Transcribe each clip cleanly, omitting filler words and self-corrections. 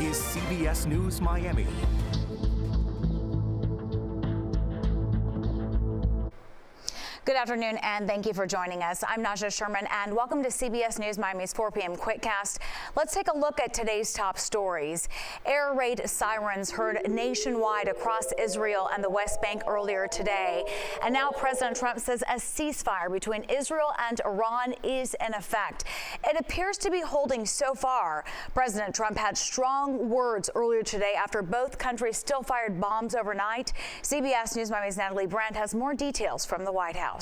is CBS News Miami. Good afternoon, and thank you for joining us. I'm Naja Sherman, and welcome to CBS News Miami's 4 p.m. Quickcast. Let's take a look at today's top stories. Air raid sirens heard nationwide across Israel and the West Bank earlier today. And now President Trump says a ceasefire between Israel and Iran is in effect. It appears to be holding so far. President Trump had strong words earlier today after both countries still fired bombs overnight. CBS News Miami's Natalie Brandt has more details from the White House.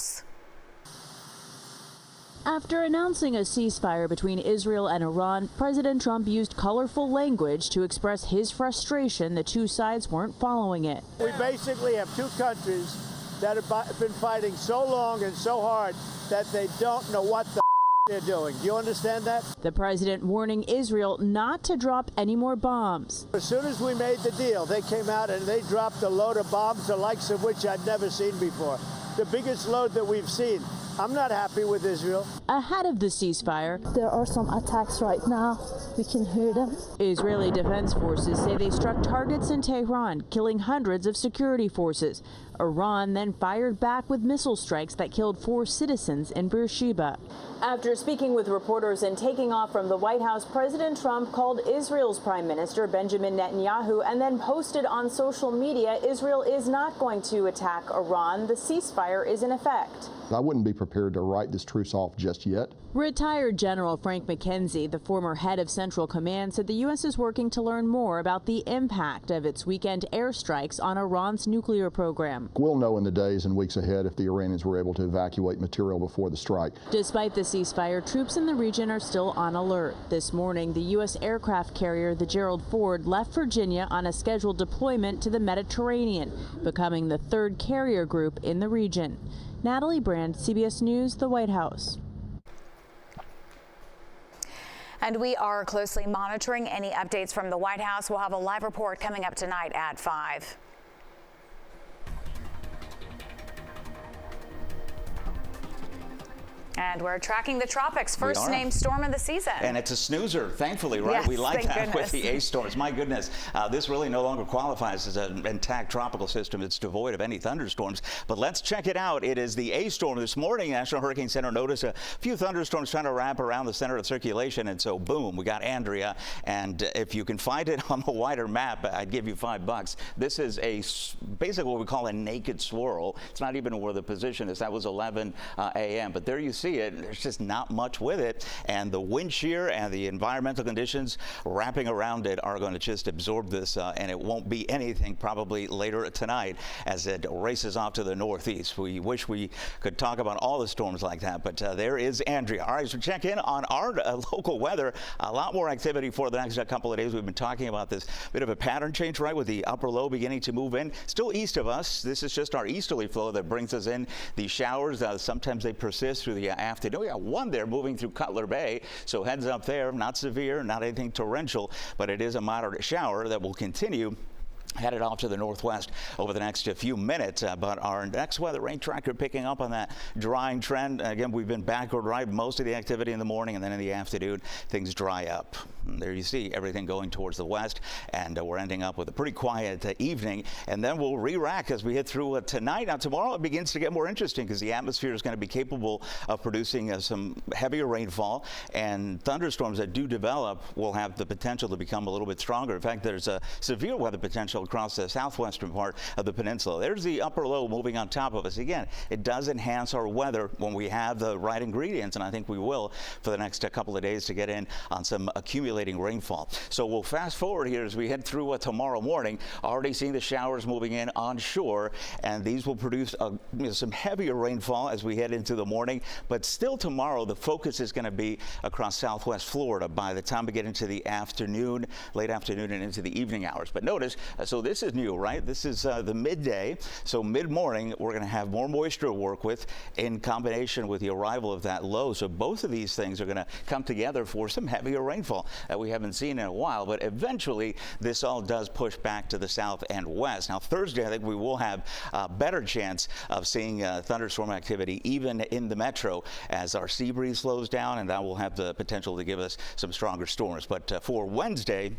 After announcing a ceasefire between Israel and Iran, President Trump used colorful language to express his frustration the two sides weren't following it. We basically have two countries that have been fighting so long and so hard that they don't know what the they're doing. Do you understand that? The president warning Israel not to drop any more bombs. As soon as we made the deal, they came out and they dropped a load of bombs, the likes of which I've never seen before. The biggest load that we've seen. I'm not happy with Israel. Ahead of the ceasefire, there are some attacks right now. We can hear them. Israeli defense forces say they struck targets in Tehran, killing hundreds of security forces. Iran then fired back with missile strikes that killed 4 citizens in Beersheba. After speaking with reporters and taking off from the White House, President Trump called Israel's Prime Minister Benjamin Netanyahu and then posted on social media, Israel is not going to attack Iran. The ceasefire is in effect. I wouldn't be prepared to write this truce off just yet. Retired General Frank McKenzie, the former head of Central Command, said the U.S. is working to learn more about the impact of its weekend airstrikes on Iran's nuclear program. We'll know in the days and weeks ahead if the Iranians were able to evacuate material before the strike. Despite the ceasefire, troops in the region are still on alert. This morning, the U.S. aircraft carrier, the Gerald Ford, left Virginia on a scheduled deployment to the Mediterranean, becoming the 3rd carrier group in the region. Natalie Brandt, CBS News, the White House. And we are closely monitoring any updates from the White House. We'll have a live report coming up tonight at 5. And we're tracking the tropics. First named storm of the season. And it's a snoozer, thankfully, right? Yes, we like that goodness. with the A storms. My goodness, this really no longer qualifies as an intact tropical system. It's devoid of any thunderstorms. But let's check it out. It is the A storm this morning. National Hurricane Center noticed a few thunderstorms trying to wrap around the center of circulation. And so, boom, we got Andrea. And if you can find it on the wider map, I'd give you $5. This is basically what we call a naked swirl. It's not even where the position is. That was 11 a.m. But there you see it. There's just not much with it, and the wind shear and the environmental conditions wrapping around it are going to just absorb this, and it won't be anything probably later tonight as it races off to the northeast. We wish we could talk about all the storms like that, but there is Andrea. All right, so check in on our local weather. A lot more activity for the next couple of days. We've been talking about this bit of a pattern change, right, with the upper low beginning to move in. Still east of us. This is just our easterly flow that brings us in these showers. Sometimes they persist through the afternoon. We got one there moving through Cutler Bay, so heads up there. Not severe, not anything torrential, but it is a moderate shower that will continue headed off to the northwest over the next few minutes. But our next weather rain tracker picking up on that drying trend. Again, we've been backward right most of the activity in the morning, and then in the afternoon things dry up. And there you see everything going towards the west, and we're ending up with a pretty quiet evening, and then we'll re-rack as we hit through tonight. Now tomorrow it begins to get more interesting because the atmosphere is going to be capable of producing some heavier rainfall, and thunderstorms that do develop will have the potential to become a little bit stronger. In fact, there's a severe weather potential across the southwestern part of the peninsula. There's the upper low moving on top of us. Again, it does enhance our weather when we have the right ingredients, and I think we will for the next couple of days to get in on some accumulating rainfall. So we'll fast forward here as we head through tomorrow morning. Already seeing the showers moving in onshore, and these will produce some heavier rainfall as we head into the morning. But still tomorrow, the focus is going to be across southwest Florida by the time we get into the afternoon, late afternoon, and into the evening hours. But notice, so this is new, right? This is the midday. So mid-morning, we're going to have more moisture to work with in combination with the arrival of that low. So both of these things are going to come together for some heavier rainfall that we haven't seen in a while. But eventually, this all does push back to the south and west. Now, Thursday, I think we will have a better chance of seeing thunderstorm activity even in the metro as our sea breeze slows down, and that will have the potential to give us some stronger storms. But for Wednesday,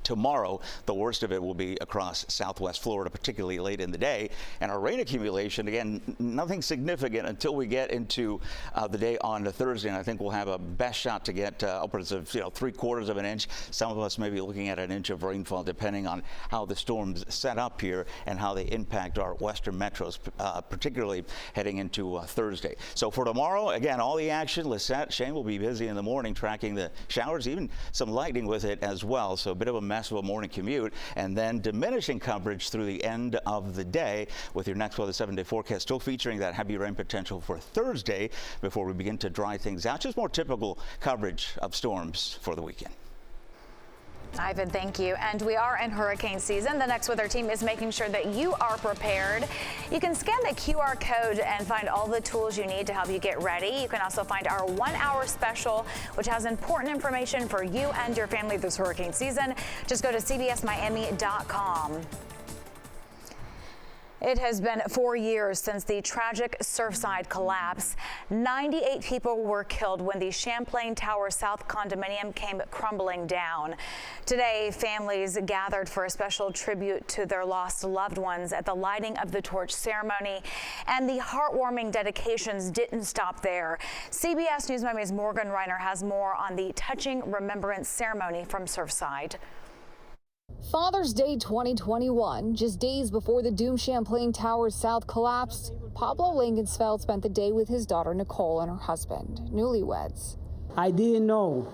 Tomorrow, the worst of it will be across southwest Florida, particularly late in the day. And our rain accumulation, again, nothing significant until we get into the day on Thursday. And I think we'll have a best shot to get upwards of 3/4 of an inch. Some of us may be looking at an inch of rainfall, depending on how the storms set up here and how they impact our western metros, particularly heading into Thursday. So for tomorrow, again, all the action. Lisette, Shane will be busy in the morning tracking the showers, even some lightning with it as well. So a bit of a mess of a morning commute, and then diminishing coverage through the end of the day, with your next weather 7-day forecast still featuring that heavy rain potential for Thursday before we begin to dry things out. Just more typical coverage of storms for the weekend. Ivan, thank you. And we are in hurricane season. The Next Weather team is making sure that you are prepared. You can scan the QR code and find all the tools you need to help you get ready. You can also find our 1-hour special, which has important information for you and your family this hurricane season. Just go to cbsmiami.com. It has been 4 years since the tragic Surfside collapse. 98 people were killed when the Champlain Tower South condominium came crumbling down. Today, families gathered for a special tribute to their lost loved ones at the lighting of the torch ceremony, and the heartwarming dedications didn't stop there. CBS News Miami's Morgan Reiner has more on the touching remembrance ceremony from Surfside. Father's Day 2021, just days before the doomed Champlain Towers South collapsed, Pablo Langensfeld spent the day with his daughter Nicole and her husband, newlyweds. I didn't know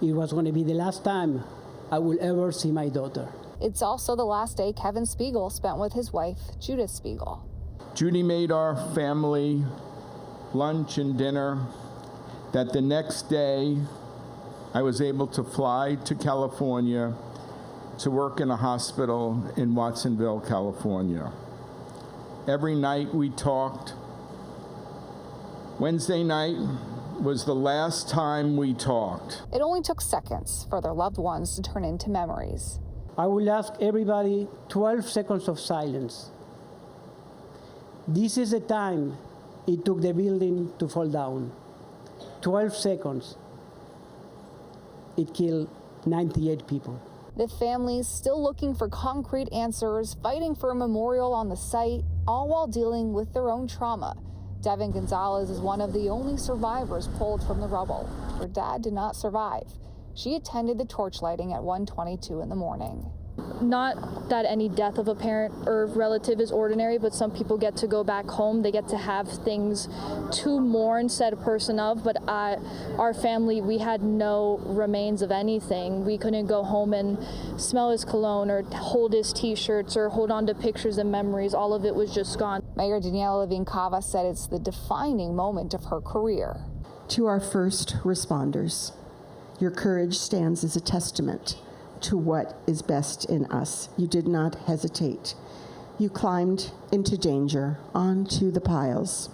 it was going to be the last time I will ever see my daughter. It's also the last day Kevin Spiegel spent with his wife, Judith Spiegel. Judy made our family lunch and dinner that the next day I was able to fly to California to work in a hospital in Watsonville, California. Every night we talked. Wednesday night was the last time we talked. It only took seconds for their loved ones to turn into memories. I will ask everybody 12 seconds of silence. This is the time it took the building to fall down. 12 seconds. It killed 98 people. The family's still looking for concrete answers, fighting for a memorial on the site, all while dealing with their own trauma. Devin Gonzalez is one of the only survivors pulled from the rubble. Her dad did not survive. She attended the torch lighting at 1:22 in the morning. Not that any death of a parent or relative is ordinary, but some people get to go back home. They get to have things to mourn, said a person of, but our family, we had no remains of anything. We couldn't go home and smell his cologne or hold his t-shirts or hold on to pictures and memories. All of it was just gone. Mayor Daniella Levine Cava said it's the defining moment of her career. To our first responders, your courage stands as a testament to what is best in us. You did not hesitate. You climbed into danger, onto the piles,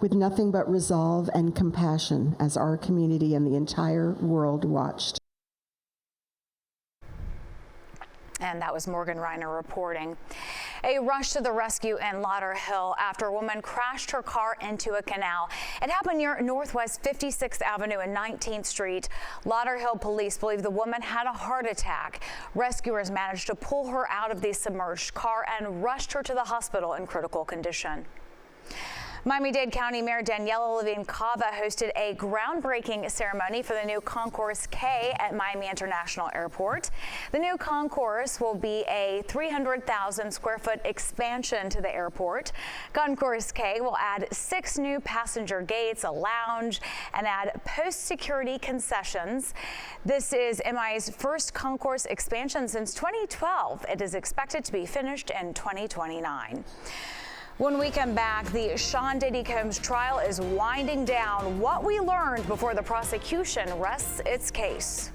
with nothing but resolve and compassion as our community and the entire world watched. And that was Morgan Reiner reporting. A rush to the rescue in Lauderhill after a woman crashed her car into a canal. It happened near Northwest 56th Avenue and 19th Street. Lauderhill police believe the woman had a heart attack. Rescuers managed to pull her out of the submerged car and rushed her to the hospital in critical condition. Miami-Dade County Mayor Daniella Levine Cava hosted a groundbreaking ceremony for the new Concourse K at Miami International Airport. The new concourse will be a 300,000 square foot expansion to the airport. Concourse K will add 6 new passenger gates, a lounge, and add post-security concessions. This is MI's first concourse expansion since 2012. It is expected to be finished in 2029. When we come back, the Sean Diddy Combs trial is winding down. What we learned before the prosecution rests its case.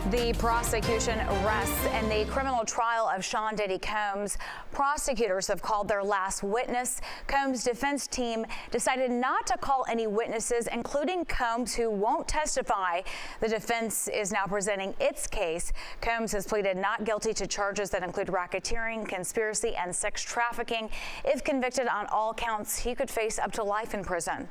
The prosecution rests in the criminal trial of Sean Diddy Combs. Prosecutors have called their last witness. Combs' defense team decided not to call any witnesses, including Combs, who won't testify. The defense is now presenting its case. Combs has pleaded not guilty to charges that include racketeering, conspiracy, and sex trafficking. If convicted on all counts, he could face up to life in prison.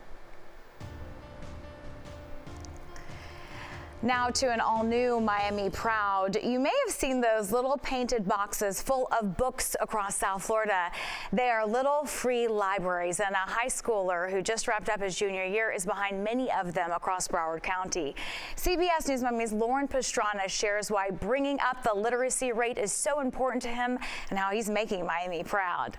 Now to an all-new Miami Proud. You may have seen those little painted boxes full of books across South Florida. They are little free libraries, and a high schooler who just wrapped up his junior year is behind many of them across Broward County. CBS News Miami's Lauren Pastrana shares why bringing up the literacy rate is so important to him and how he's making Miami proud.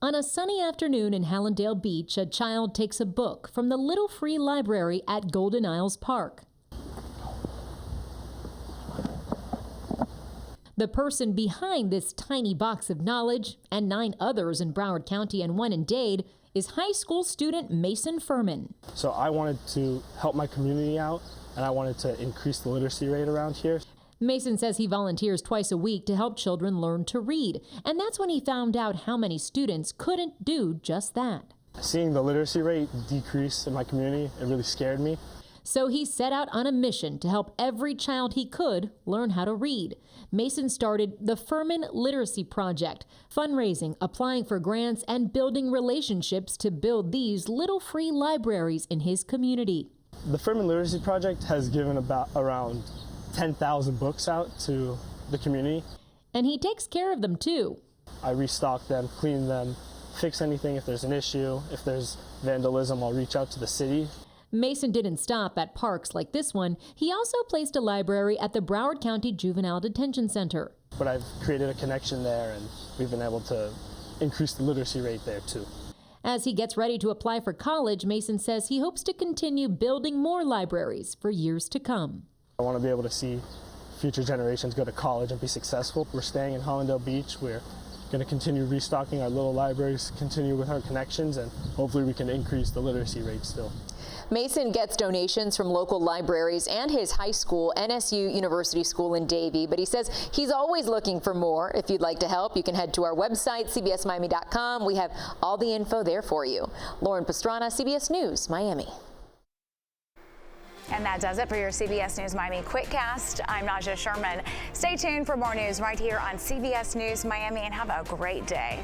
On a sunny afternoon in Hallandale Beach, a child takes a book from the Little Free Library at Golden Isles Park. The person behind this tiny box of knowledge, and 9 others in Broward County and 1 in Dade, is high school student Mason Furman. So I wanted to help my community out, and I wanted to increase the literacy rate around here. Mason says he volunteers twice a week to help children learn to read, and that's when he found out how many students couldn't do just that. Seeing the literacy rate decrease in my community, it really scared me. So he set out on a mission to help every child he could learn how to read. Mason started the Furman Literacy Project, fundraising, applying for grants, and building relationships to build these little free libraries in his community. The Furman Literacy Project has given around 10,000 books out to the community. And he takes care of them too. I restock them, clean them, fix anything if there's an issue. If there's vandalism, I'll reach out to the city. Mason didn't stop at parks like this one. He also placed a library at the Broward County Juvenile Detention Center. But I've created a connection there, and we've been able to increase the literacy rate there too. As he gets ready to apply for college, Mason says he hopes to continue building more libraries for years to come. I want to be able to see future generations go to college and be successful. We're staying in Hallandale Beach. We're going to continue restocking our little libraries, continue with our connections, and hopefully we can increase the literacy rate still. Mason gets donations from local libraries and his high school, NSU University School in Davie, but he says he's always looking for more. If you'd like to help, you can head to our website, cbsmiami.com. We have all the info there for you. Lauren Pastrana, CBS News, Miami. And that does it for your CBS News Miami Quickcast. I'm Naja Sherman. Stay tuned for more news right here on CBS News Miami, and have a great day.